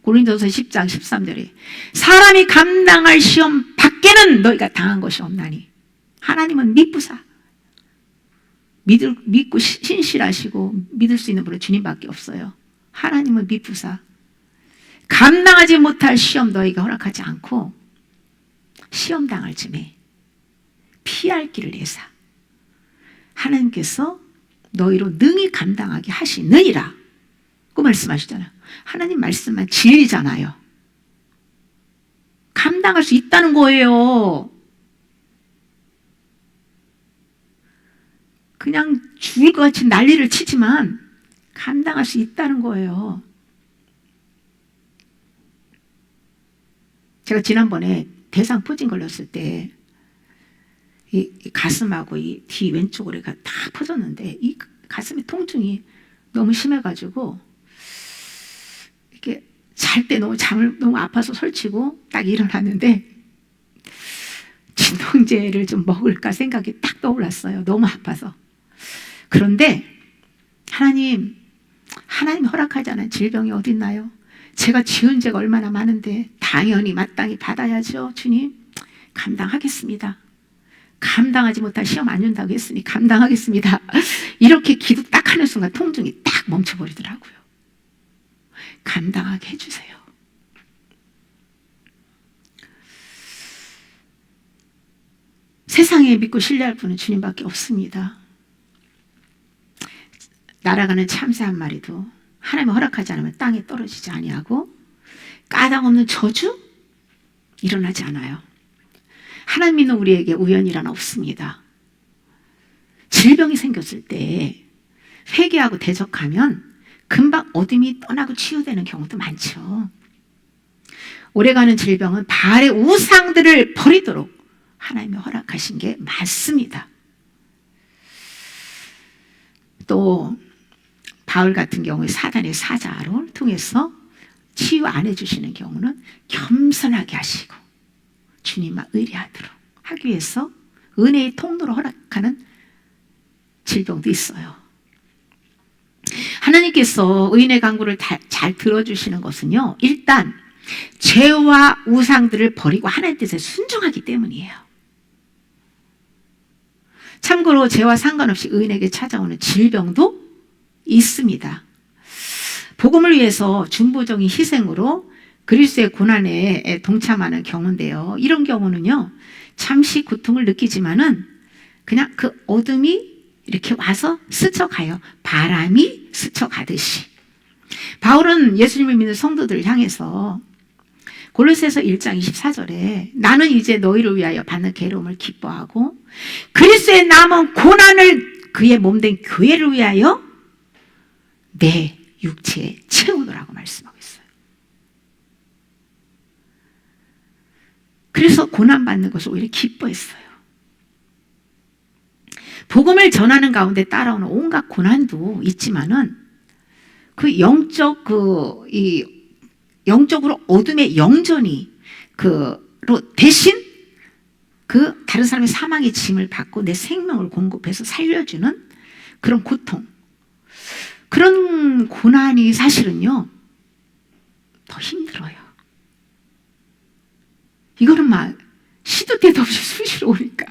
고린도서 10장 13절에 사람이 감당할 시험 밖에는 너희가 당한 것이 없나니 하나님은 미쁘사 믿고 신실하시고 믿을 수 있는 분은 주님밖에 없어요. 하나님은 미쁘사 감당하지 못할 시험 너희가 허락하지 않고 시험 당할 즈음에 피할 길을 내사 하나님께서 너희로 능히 감당하게 하시느니라 그 말씀하시잖아요. 하나님 말씀만 진리잖아요. 감당할 수 있다는 거예요. 그냥 죽을 것 같이 난리를 치지만 감당할 수 있다는 거예요. 제가 지난번에 대상포진 걸렸을 때 이 가슴하고 이 뒤 왼쪽으로 다 퍼졌는데 이 가슴의 통증이 너무 심해가지고 이렇게 잘 때 잠을 너무 아파서 설치고 딱 일어났는데 진통제를 좀 먹을까 생각이 딱 떠올랐어요. 너무 아파서. 그런데 하나님 허락하지 않은 질병이 어디 있나요? 제가 지은 죄가 얼마나 많은데 당연히 마땅히 받아야죠. 주님 감당하겠습니다. 감당하지 못할 시험 안 준다고 했으니 감당하겠습니다. 이렇게 기도 딱 하는 순간 통증이 딱 멈춰버리더라고요. 감당하게 해주세요. 세상에 믿고 신뢰할 분은 주님밖에 없습니다. 날아가는 참새 한 마리도 하나님이 허락하지 않으면 땅에 떨어지지 아니하고 까닭없는 저주 일어나지 않아요. 하나님 믿는 우리에게 우연이란 없습니다. 질병이 생겼을 때 회개하고 대적하면 금방 어둠이 떠나고 치유되는 경우도 많죠. 오래가는 질병은 바알의 우상들을 버리도록 하나님이 허락하신 게 맞습니다. 또 바울 같은 경우에 사단의 사자를 통해서 치유 안 해주시는 경우는 겸손하게 하시고 주님만 의뢰하도록 하기 위해서 은혜의 통로로 허락하는 질병도 있어요. 하나님께서 의인의 간구를 잘 들어주시는 것은요, 일단 죄와 우상들을 버리고 하나님 뜻에 순종하기 때문이에요. 참고로 죄와 상관없이 의인에게 찾아오는 질병도 있습니다. 복음을 위해서 중보적인 희생으로 그리스도의 고난에 동참하는 경우인데요. 이런 경우는요, 잠시 고통을 느끼지만은 그냥 그 어둠이 이렇게 와서 스쳐가요. 바람이 스쳐가듯이. 바울은 예수님을 믿는 성도들을 향해서 골로새서 1장 24절에 나는 이제 너희를 위하여 받는 괴로움을 기뻐하고 그리스도의 남은 고난을 그의 몸된 교회를 위하여 내 육체에 채우노라고 말씀하고 있어요. 그래서 고난받는 것을 오히려 기뻐했어요. 복음을 전하는 가운데 따라오는 온갖 고난도 있지만은 그 영적으로 어둠의 영전이 대신 그 다른 사람의 사망의 짐을 받고 내 생명을 공급해서 살려주는 그런 고통, 그런 고난이 사실은요 더 힘들어요. 이거는 막 시도 때도 없이 수시로 오니까.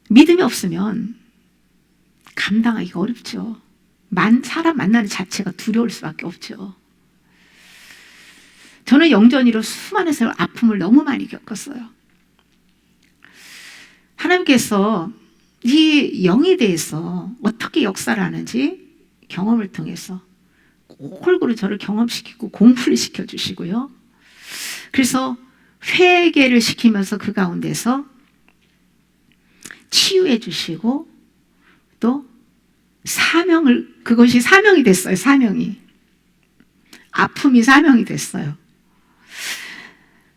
믿음이 없으면 감당하기가 어렵죠. 사람 만나는 자체가 두려울 수밖에 없죠. 저는 영전이로 수많은 세월 아픔을 너무 많이 겪었어요. 하나님께서 이 영에 대해서 어떻게 역사를 하는지 경험을 통해서 골고루 저를 경험시키고 공부를 시켜주시고요. 그래서 회개를 시키면서 그 가운데서 치유해 주시고 또 그것이 사명이 됐어요. 사명이. 아픔이 사명이 됐어요.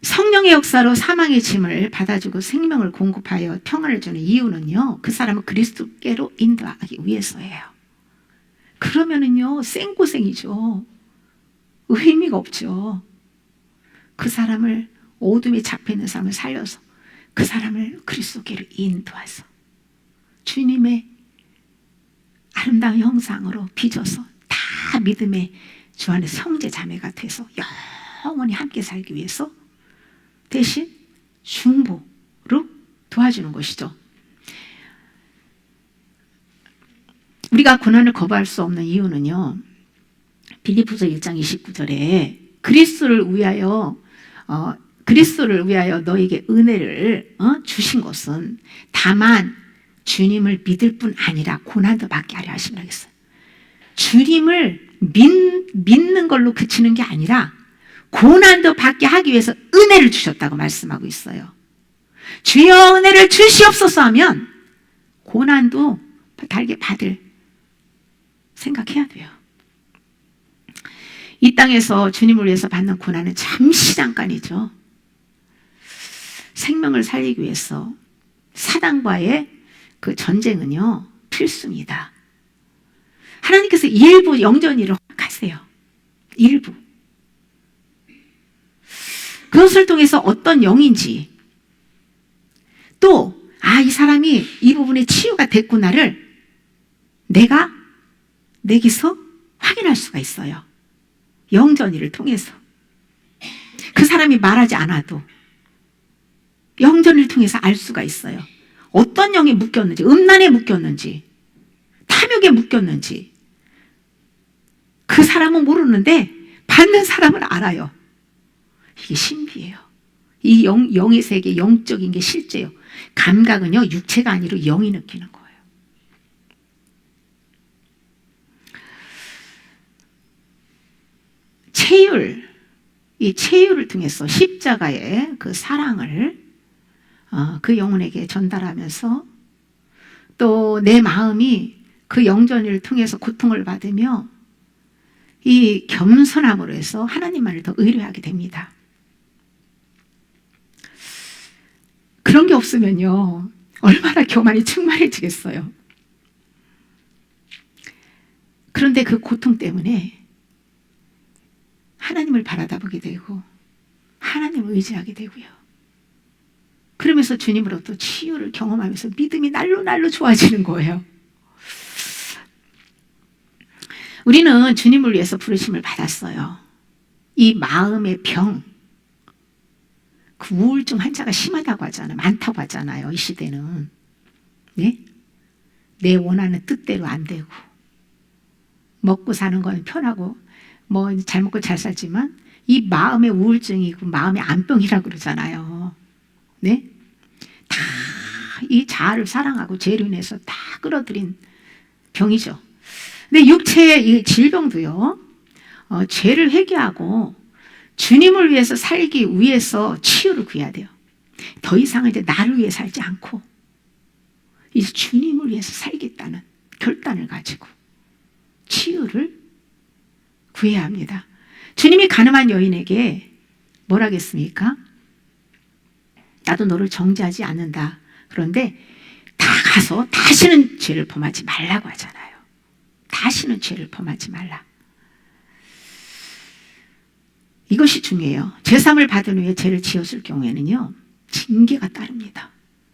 성령의 역사로 사망의 짐을 받아주고 생명을 공급하여 평안을 주는 이유는요, 그 사람을 그리스도께로 인도하기 위해서예요. 그러면은요, 생고생이죠. 의미가 없죠. 그 사람을, 어둠에 잡혀있는 사람을 살려서 그 사람을 그리스도께로 인도해서 주님의 아름다운 형상으로 빚어서 다 다 믿음의 주 안에 형제 자매가 돼서 영원히 함께 살기 위해서 대신 중보로 도와주는 것이죠. 우리가 고난을 거부할 수 없는 이유는요, 빌립보서 1장 29절에 그리스도를 위하여 너에게 은혜를 주신 것은 다만 주님을 믿을 뿐 아니라 고난도 받게 하려 하심이라 했어요. 주님을 믿는 걸로 그치는 게 아니라 고난도 받게 하기 위해서 은혜를 주셨다고 말씀하고 있어요. 주여 은혜를 주시옵소서 하면 고난도 달게 받을 생각해야 돼요. 이 땅에서 주님을 위해서 받는 고난은 잠시 잠깐이죠. 생명을 살리기 위해서 사단과의 그 전쟁은요, 필수입니다. 하나님께서 일부 영전일을 허락하세요. 일부. 그것을 통해서 어떤 영인지, 또 이 사람이 이 부분에 치유가 됐구나를 내가 내게서 확인할 수가 있어요. 영전일을 통해서. 그 사람이 말하지 않아도 영전일을 통해서 알 수가 있어요. 어떤 영에 묶였는지, 음란에 묶였는지, 탐욕에 묶였는지. 그 사람은 모르는데 받는 사람은 알아요. 이게 신비예요. 이 영의 세계, 영적인 게 실제예요. 감각은요, 육체가 아니라 영이 느끼는 거예요. 체휼, 이 체휼을 통해서 십자가의 그 사랑을 그 영혼에게 전달하면서 또 내 마음이 그 영전을 통해서 고통을 받으며 이 겸손함으로 해서 하나님만을 더 의뢰하게 됩니다. 그런 게 없으면요, 얼마나 교만이 충만해지겠어요. 그런데 그 고통 때문에 하나님을 바라다보게 되고 하나님을 의지하게 되고요. 그러면서 주님으로부터 치유를 경험하면서 믿음이 날로 좋아지는 거예요. 우리는 주님을 위해서 부르심을 받았어요. 이 마음의 병, 그 우울증 환자가 심하다고 하잖아요. 많다고 하잖아요. 이 시대는. 네? 내 원하는 뜻대로 안 되고, 먹고 사는 건 편하고, 잘 먹고 잘 살지만 이 마음의 우울증이고 마음의 안병이라고 그러잖아요. 네? 다 이 자아를 사랑하고 죄로 인해서 다 끌어들인 병이죠. 근데 육체의 이 질병도요, 죄를 회개하고 주님을 위해서 살기 위해서 치유를 구해야 돼요. 더 이상은 이제 나를 위해 살지 않고 이제 주님을 위해서 살겠다는 결단을 가지고 치유를 구해야 합니다. 주님이 가늠한 여인에게 뭐라 했습니까? 나도 너를 정죄하지 않는다. 그런데 다 가서 다시는 죄를 범하지 말라고 하잖아요. 다시는 죄를 범하지 말라. 이것이 중요해요. 죄사함을 받은 후에 죄를 지었을 경우에는요, 징계가 따릅니다.